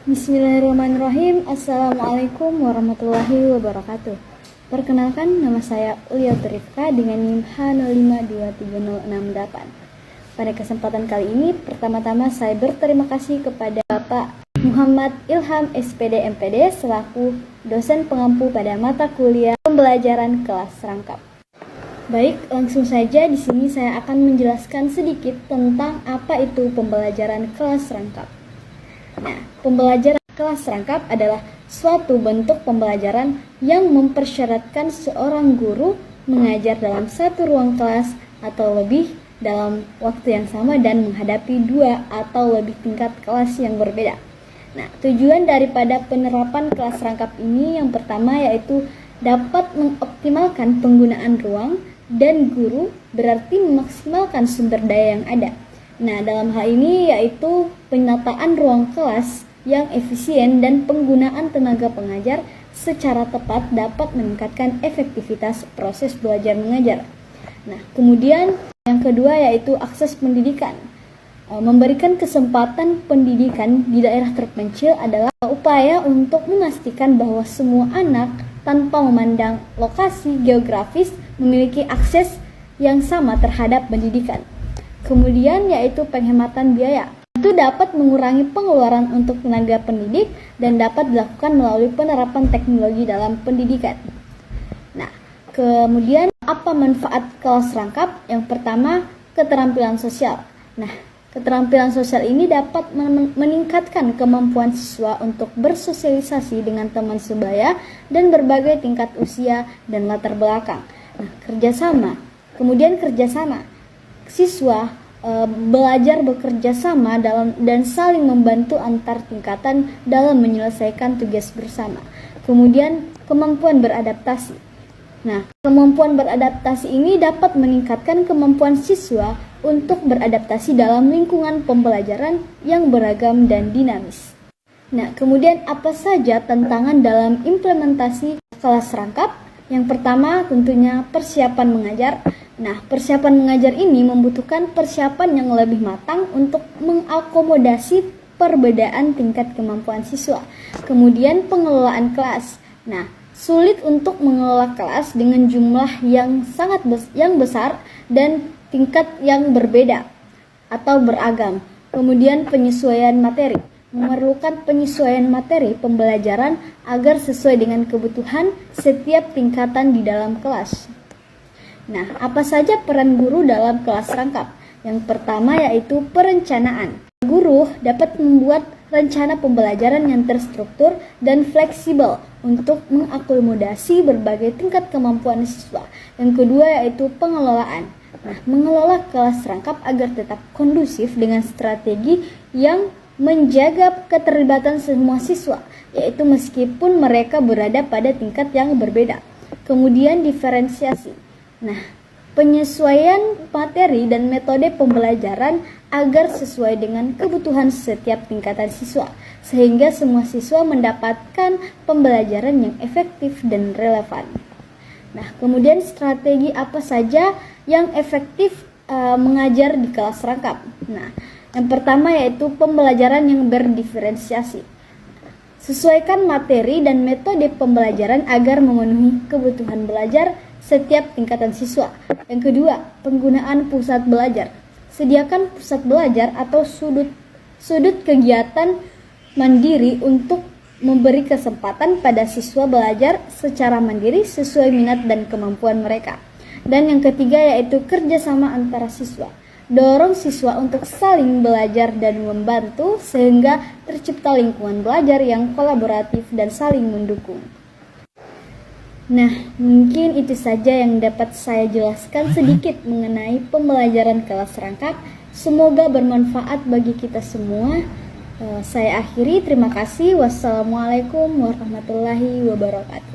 Bismillahirrahmanirrahim. Assalamualaikum warahmatullahi wabarakatuh. Perkenalkan, nama saya Uliyatul Rifka dengan NIM H0523068. Pada kesempatan kali ini, pertama-tama saya berterima kasih kepada Bapak Muhammad Ilham SPD MPD selaku dosen pengampu pada mata kuliah pembelajaran kelas rangkap. Baik, langsung saja di sini saya akan menjelaskan sedikit tentang apa itu pembelajaran kelas rangkap. Nah, pembelajaran kelas rangkap adalah suatu bentuk pembelajaran yang mempersyaratkan seorang guru mengajar dalam satu ruang kelas atau lebih dalam waktu yang sama dan menghadapi dua atau lebih tingkat kelas yang berbeda. Nah, tujuan daripada penerapan kelas rangkap ini yang pertama yaitu dapat mengoptimalkan penggunaan ruang dan guru, berarti memaksimalkan sumber daya yang ada. Nah, dalam hal ini yaitu penataan ruang kelas yang efisien dan penggunaan tenaga pengajar secara tepat dapat meningkatkan efektivitas proses belajar mengajar. Nah, kemudian yang kedua yaitu akses pendidikan. Memberikan kesempatan pendidikan di daerah terpencil adalah upaya untuk memastikan bahwa semua anak tanpa memandang lokasi geografis memiliki akses yang sama terhadap pendidikan. Kemudian yaitu penghematan biaya. Itu dapat mengurangi pengeluaran untuk tenaga pendidik dan dapat dilakukan melalui penerapan teknologi dalam pendidikan. Nah, kemudian apa manfaat kelas rangkap? Yang pertama, keterampilan sosial. Nah, keterampilan sosial ini dapat meningkatkan kemampuan siswa untuk bersosialisasi dengan teman sebaya dan berbagai tingkat usia dan latar belakang. Nah, kerjasama. Kemudian kerjasama. Siswa belajar bekerja sama dan saling membantu antar tingkatan dalam menyelesaikan tugas bersama. Kemudian kemampuan beradaptasi. Nah, kemampuan beradaptasi ini dapat meningkatkan kemampuan siswa untuk beradaptasi dalam lingkungan pembelajaran yang beragam dan dinamis. Nah, kemudian apa saja tantangan dalam implementasi kelas rangkap? Yang pertama tentunya persiapan mengajar. Nah, persiapan mengajar ini membutuhkan persiapan yang lebih matang untuk mengakomodasi perbedaan tingkat kemampuan siswa. Kemudian pengelolaan kelas. Nah, sulit untuk mengelola kelas dengan jumlah yang sangat besar dan tingkat yang berbeda atau beragam. Kemudian penyesuaian materi. Memerlukan penyesuaian materi pembelajaran agar sesuai dengan kebutuhan setiap tingkatan di dalam kelas. Nah, apa saja peran guru dalam kelas rangkap? Yang pertama yaitu perencanaan. Guru dapat membuat rencana pembelajaran yang terstruktur dan fleksibel untuk mengakomodasi berbagai tingkat kemampuan siswa. Yang kedua yaitu pengelolaan. Nah, mengelola kelas rangkap agar tetap kondusif dengan strategi yang menjaga keterlibatan semua siswa, yaitu meskipun mereka berada pada tingkat yang berbeda. Kemudian diferensiasi. Nah, penyesuaian materi dan metode pembelajaran agar sesuai dengan kebutuhan setiap tingkatan siswa, sehingga semua siswa mendapatkan pembelajaran yang efektif dan relevan. Nah, kemudian strategi apa saja yang efektif mengajar di kelas rangkap? Nah, yang pertama yaitu pembelajaran yang berdiferensiasi. Sesuaikan materi dan metode pembelajaran agar memenuhi kebutuhan belajar setiap tingkatan siswa. Yang kedua, penggunaan pusat belajar. Sediakan pusat belajar atau sudut kegiatan mandiri untuk memberi kesempatan pada siswa belajar secara mandiri sesuai minat dan kemampuan mereka. Dan yang ketiga yaitu kerjasama antara siswa. Dorong siswa untuk saling belajar dan membantu sehingga tercipta lingkungan belajar yang kolaboratif dan saling mendukung. Nah, mungkin itu saja yang dapat saya jelaskan sedikit mengenai pembelajaran kelas rangkap. Semoga bermanfaat bagi kita semua. Saya akhiri, terima kasih. Wassalamualaikum warahmatullahi wabarakatuh.